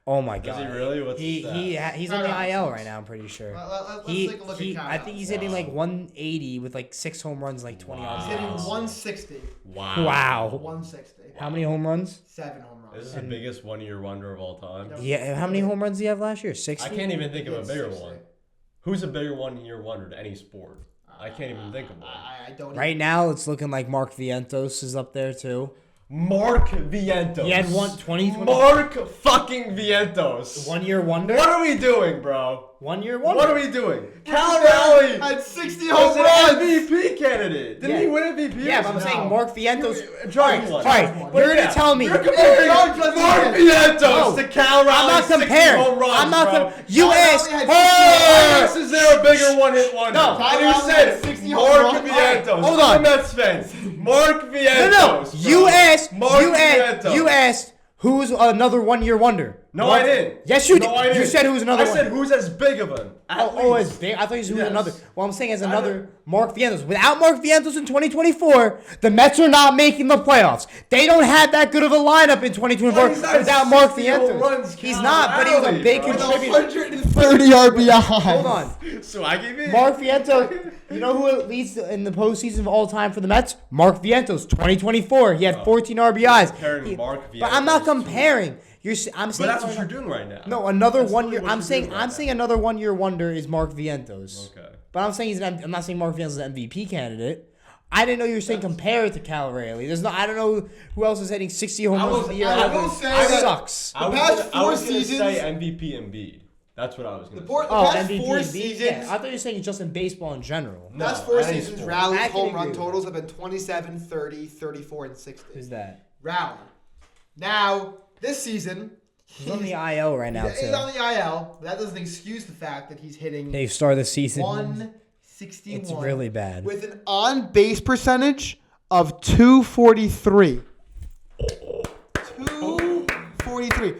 Oh my Does god. he really? What's He's his on stats? the IL right now. I'm pretty sure. Let's He, take a look he at Cal I think he's hitting like 180 with like 6 home runs, like 20 Wow. He's RBIs. hitting Wow. 160. Wow. Wow. 160. How many home runs? 7 home runs. This is the biggest one-year wonder of all time. Yep. Yeah. How many home runs did he have last year? 60. I can't even think of a It's bigger 60. one. Who's a bigger one-year wonder to any sport? I can't even think of one. I don't. Right now, it's looking like Mark Vientos is up there too. Mark Vientos. He had 20. Mark fucking Vientos. 1 year wonder. What are we doing, bro? 1 year wonder. What are we doing? Cal Raleigh had 60 was home an runs. MVP candidate. Didn't Yeah. he win MVP? Yeah, but I'm No. saying Mark Vientos. Judge All one. right, one. you're Yeah. gonna tell me. You're comparing Judge doesn't Mark win. Vientos No. to Cal Raleigh. I'm not 60 comparing. home runs, I'm not. bro. You Cal asked. Raleigh had Why 60 is there a bigger one-hit wonder? No. And Cal you Raleigh said had 60 home Mark runs. Vientos. Hold on. I'm Mets fans. Mark Vientos. No. bro. You asked. Mark You asked. Vientos. You asked. Who's another 1 year wonder? No, What? I didn't. Yes, you No, did. I You didn't. said who's another I one. said who's as big of an Oh, athlete. as big. I thought you said Yes. another. Well, I'm saying as I another Mark Vientos. Without Mark Vientos in 2024, the Mets are not making the playoffs. They don't have that good of a lineup in 2024 Well, he's not without Mark 60 home Vientos. runs, He's Cal not, but he was a Raleigh, big bro. With contributor. 130 RBIs. Hold on. So I gave it. Mark Vientos, you know who leads in the postseason of all time for the Mets? Mark Vientos, 2024. He had 14 RBIs. comparing Mark But I'm not Vientos to- comparing. I'm But saying that's what you're doing right now. No, another That's 1 literally year. what I'm you're saying doing right I'm now. saying another 1 year wonder is Mark Vientos. Okay. But I'm saying I'm not saying Mark Vientos is an MVP candidate. I didn't know you were saying compare it to Cal Raleigh. There's no. I don't know who else is hitting 60 home runs a year. I will say that- Sucks. I was past gonna, I four was gonna seasons- say MVP and B. That's what I was gonna The say. port- Oh, past MVP 4 and B. seasons- Yeah, I thought you were saying just in baseball in general. No, Last 4 any seasons, sport. Rally's I can home agree run with totals have been 27, 30, 34, and 60. Who's that? Rally. Now, this season, He's on the IL right now he's too. on the IL. But that doesn't excuse the fact that he's hitting They start the season. 161. It's really bad. With an on base percentage of 243. 243.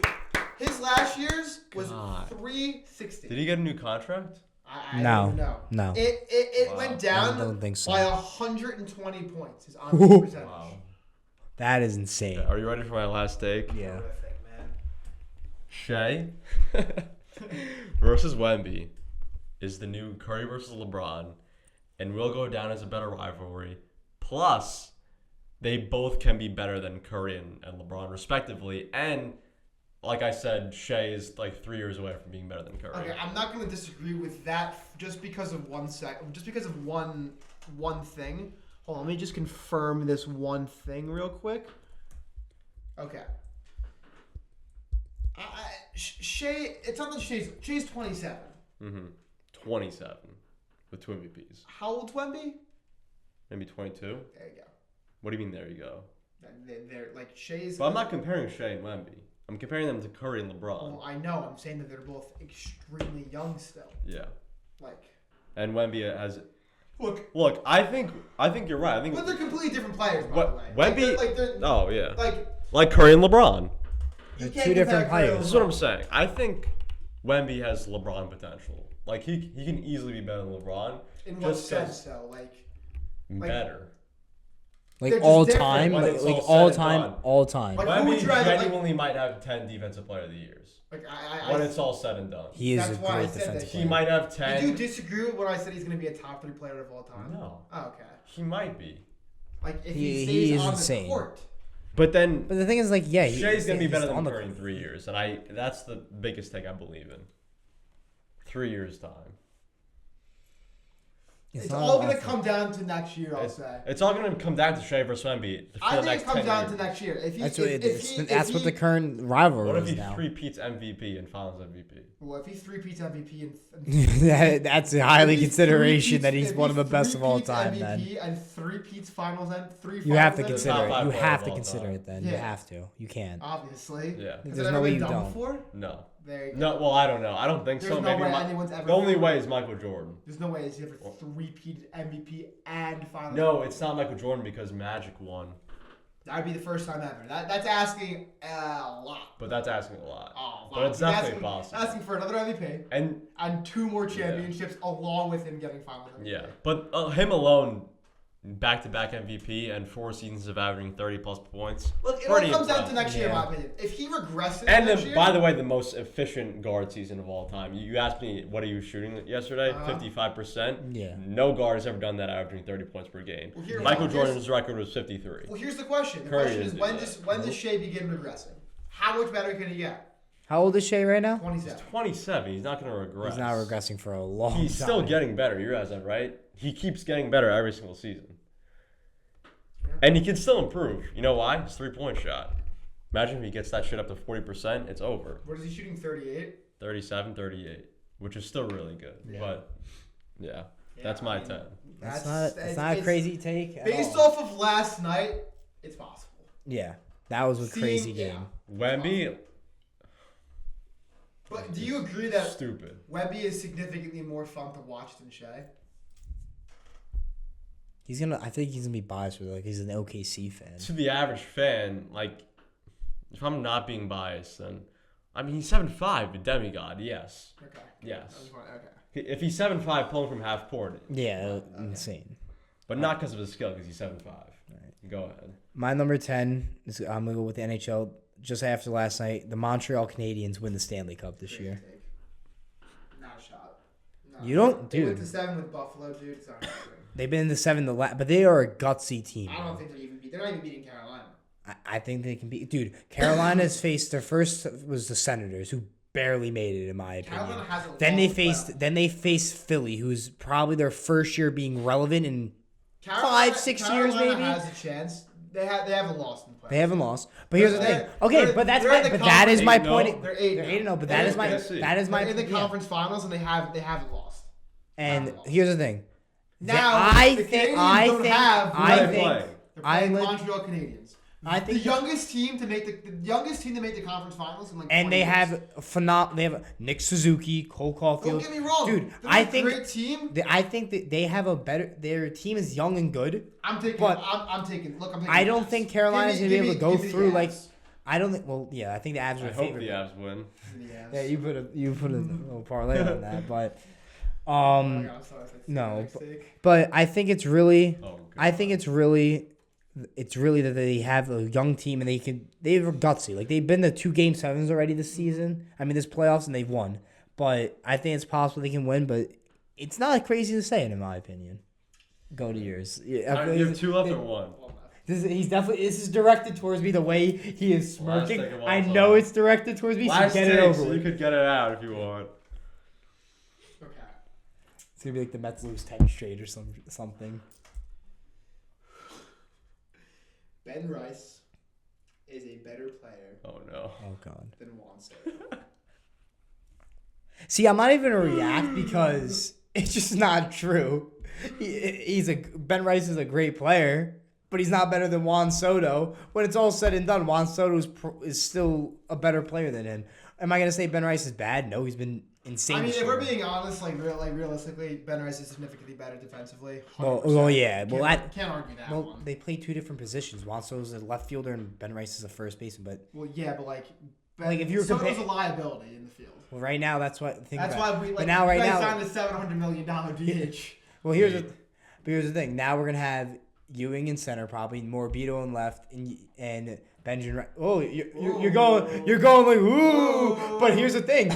His last year's was God. 360. Did he get a new contract? I No. don't know. No. It Wow. went down I don't think so. by 120 points. His on base percentage. Wow. That is insane. Are you ready for my last take? Yeah. Terrific, man. Shea versus Wemby is the new Curry versus LeBron, and will go down as a better rivalry. Plus, they both can be better than Curry and LeBron, respectively. And like I said, Shea is like 3 years away from being better than Curry. Okay, I'm not going to disagree with that just because of just because of one thing. Hold on, let me just confirm this one thing real quick. Okay. Shea, it's not that Shea's 27. 27 with two MVPs. How old's Wemby? Maybe 22. There you go. What do you mean? There you go. They're like Shea's. But I'm not comparing Shea and Wemby. I'm comparing them to Curry and LeBron. Well, I know. I'm saying that they're both extremely young still. Yeah. Like, And Wemby has. look, I think you're right. I think. but they're completely different players, by the way. Wemby. Like, Oh yeah. like Curry and LeBron. you They're can't two different compare Curry players. and This is what I'm LeBron. saying. I think Wemby has LeBron potential. Like he can easily be better than LeBron. In what just sense, though? Like, better. Like They're just all different time, when like, it's like all all said and time, done. all time. Like, who would Wemby you rather, like- genuinely might have 10 defensive player of the years like I when it's all said and done. He is That's a why I great said defensive that He player. might have 10. Did you disagree with when I said he's going to be a top 3 player of all time? No. Oh, okay. He might be. Like if He he stays is on insane. the court. But then But the thing is, like, yeah, Shea's gonna be he's better on than the Curry in 3 years, and that's the biggest thing I believe in. 3 years time. It's not all going to awful. come down to next year, I'll It's, say. it's all gonna come down to Shea versus Wemby for I the think next it comes 10 down years. to next year. If he, That's if, what it if is. he, That's if what he, the current rivalry What if is he now. three-peats MVP and Finals MVP? Well, if he three-peats MVP and That's a highly if he consideration that three-peats- he's if one he of the best of all three-peats time. MVP Then and three-peats finals and three. you have to finals consider top it. five You player have of to all consider time. it. Then Yeah. you have to. You can't. Obviously. Yeah. Has There's it no ever way been you done don't. before? No. There you go. No. Well, I don't know. I don't think There's so. no Maybe way anyone's ever. the only way is Michael Jordan. There's no way he's ever three-peat MVP and finals. No, it's not Michael Jordan because Magic won. That would be the first time ever. That's asking a lot. But that's asking a lot. Oh, But it's He's definitely asking, possible. Asking for another MVP And 2 more championships along with him getting finals MVP. yeah, but him alone, back-to-back MVP and 4 seasons of averaging 30-plus points. Look, it all pretty comes down to impressive. next year, in Yeah. my opinion. If he regresses And next then, year, by the way, the most efficient guard season of all time. You asked me what are you shooting yesterday? Uh-huh. 55%. Yeah. No guard has ever done that, averaging 30 points per game. Well, here- Michael here's- Jordan's record was 53. well, here's the question. The Curry question is didn't when do does that. when does Shea begin regressing? How much better can he get? How old is Shea right now? 27. 27. He's not going to regress. He's not regressing for a long time. He's still getting better. You realize that, right? He keeps getting better every single season. And he can still improve. You know why? His 3-point shot. Imagine if he gets that shit up to 40%, it's over. What is he shooting? 38. 37, 38, which is still really good. Yeah. But yeah, Yeah, that's I my mean, 10. That's not a crazy take. At Based all. off of last night, it's possible. Yeah, that was a Seeing- crazy yeah. game. Wemby, But do you agree that stupid. Wemby is significantly more fun to watch than Shea? I think he's gonna be biased with like he's an OKC fan. To the average fan, like, if I'm not being biased, then I mean, he's 7'5", a demigod. Yes. Okay. Yes. Okay. If he's 7'5", pulling from half court, Yeah, insane. but not because of his skill, because he's 7'5". Go ahead. My number 10 is I'm gonna go with the NHL. Just after last night, the Montreal Canadiens win the Stanley Cup this year. Not a shot. No. You don't, They went dude. to 7 with Buffalo, dude. It's not happening. They've been in the 7 but they are a gutsy team. I don't think they're not even beating Carolina. I think they can be. Dude, Carolina's faced their first was the Senators, who barely made it in my opinion. Carolina hasn't Then lost they faced Philly, who's probably their first year being relevant in Carolina, 5-6 years Carolina maybe. has a chance. They haven't lost in the playoffs. They haven't lost. But here's the They're- thing. Okay, they're- but they're in the that is my conference. point. They're 8-0. They're 8-0, but They're that is my in the yeah. conference finals and they haven't lost. And here's the thing. Now I the think Canadiens I don't think have who I they think play. They're I playing would- Montreal Canadiens. I The think youngest team to make the conference finals in like 20 and they years. have they have Nick Suzuki, Cole Caulfield. Don't get me wrong, dude. They're I a think great team. I think that they have a better. Their team is young and good. I'm taking. but I'm taking. Look, I'm taking. I the don't Avs. think Carolina's Give gonna me- be able to go give me the through like. Avs. I don't think. Well, yeah, I think the Avs are I the hope favorite. the Avs win. Give me the Avs. Yeah, you put a little parlay on that, but Oh my God, I'm sorry, it's like no, sick. but I think it's really. Oh, I think it's really that they have a young team and they're gutsy. Like they've been to 2 Game 7s already this season. I mean, this playoffs and they've won. But I think it's possible they can win. But it's not crazy to say it, in my opinion. Go to yours. Yeah, You have 2 left or 1? This is directed towards me the way he is Last smirking. take of all I time. know it's directed towards me. Last So get it take, over so you with. could get it out if you want. Okay. It's gonna be like the Mets lose 10 straight or something. Ben Rice is a better player Oh no. Oh god. than Juan Soto. See, I'm not even gonna react because it's just not true. Ben Rice is a great player, but he's not better than Juan Soto. When it's all said and done, Juan Soto is still a better player than him. Am I gonna say Ben Rice is bad? No, he's been insane. I mean, this if we're year. being honest, realistically, Ben Rice is significantly better defensively. Well, 100%. yeah. Well, Can't argue that well, one. they play 2 different positions. Juan Soto's a left fielder and Ben Rice is a first baseman. But Well, yeah, but like if you were Soto's compa- a liability in the field. right now, that's what. That's why we like. But now, you right guys now, signed a $700 million DH. well, here's the thing. Now we're gonna have Ewing in center, probably Morbido in left, and Benjamin. Right. Oh, you're going like ooh. But here's the thing.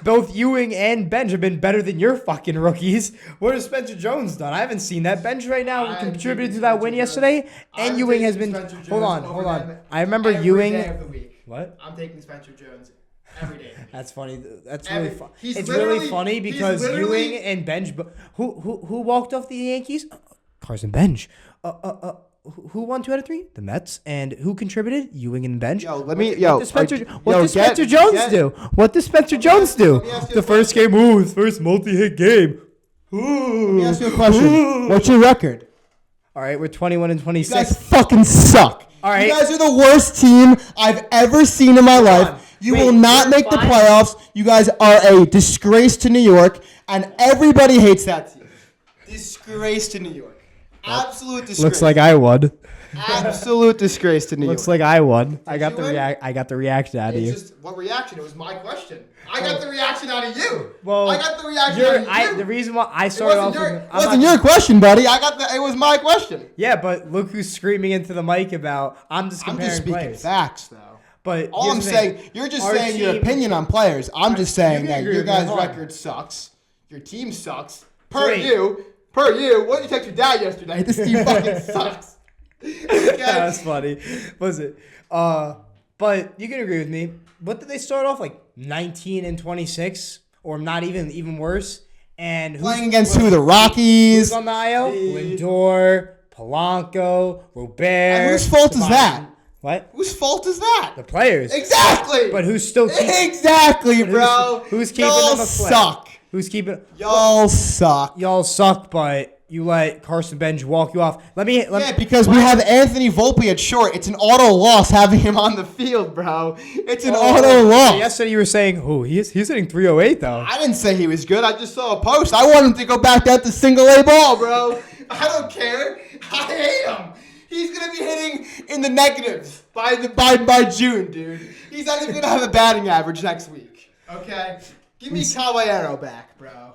Both Ewing and Benj have been better than your fucking rookies. What has Spencer Jones done? I haven't seen that. Benj right now I'm contributed taking to that Spencer win Jones. yesterday, and I'm Ewing has taking been. Spencer Hold Jones on. over them I remember every Ewing. day of the week. What? I'm taking Spencer Jones every day. That's funny. That's Every- really fun. he's It's really literally- funny he's because literally- Ewing and Benj. Who walked off the Yankees? Carson Benj. Who won 2 out of 3? The Mets. And who contributed? Ewing and Benj. Yo, What does Spencer Jones do? What does Spencer Jones do? let me ask you The a first game. Ooh, his first multi-hit game. Ooh. Let me ask you a question. What's your record? All right, we're 21 and You 26. guys fucking suck. All right. You guys are the worst team I've ever seen in my on. life. You Wait, will not you're make the fine? playoffs. You guys are a disgrace to New York, and everybody hates that team. Disgrace to New York. Absolute disgrace. Looks like I won. absolute disgrace to New Looks York. like I won. I got you the win? I got the reaction out of you. It's just what reaction? It was my question. I got the reaction out of you. Well, I got the reaction out of you. The reason why I it started wasn't off your, with, it wasn't your question, buddy. It was my question. Yeah, but look who's screaming into the mic about. I'm just I'm comparing just speaking players. facts, though. But All I'm here's the thing. saying, you're just Our saying your team- opinion on players. I'm just saying you that agree your with me. guys' Hold on. record sucks. Your team sucks. Per Wait. you. What did you text your dad yesterday? This team fucking sucks. Okay? That's funny. Was it? But you can agree with me. What did they start off like 19 and 26, or not even worse? And Playing against who? The Rockies. Who's on the IL? Lindor, Polanco, Robert. And whose fault is Devon- that? What? Whose fault is that? The players. Exactly. But who's still Exactly, bro. Who's keeping Y'all them afloat? suck. Who's keeping? Y'all suck. Y'all suck, but you let Carson Benj walk you off. Let me. Yeah, because we have Anthony Volpe at short. It's an auto loss having him on the field, bro. It's an auto loss. Yesterday you were saying, oh, he's hitting 308 though. I didn't say he was good. I just saw a post. I want him to go back down to single A ball, bro. I don't care. I hate him. He's gonna be hitting in the negatives by June, dude. He's not even gonna have a batting average next week. Okay, give me Caballero back, bro.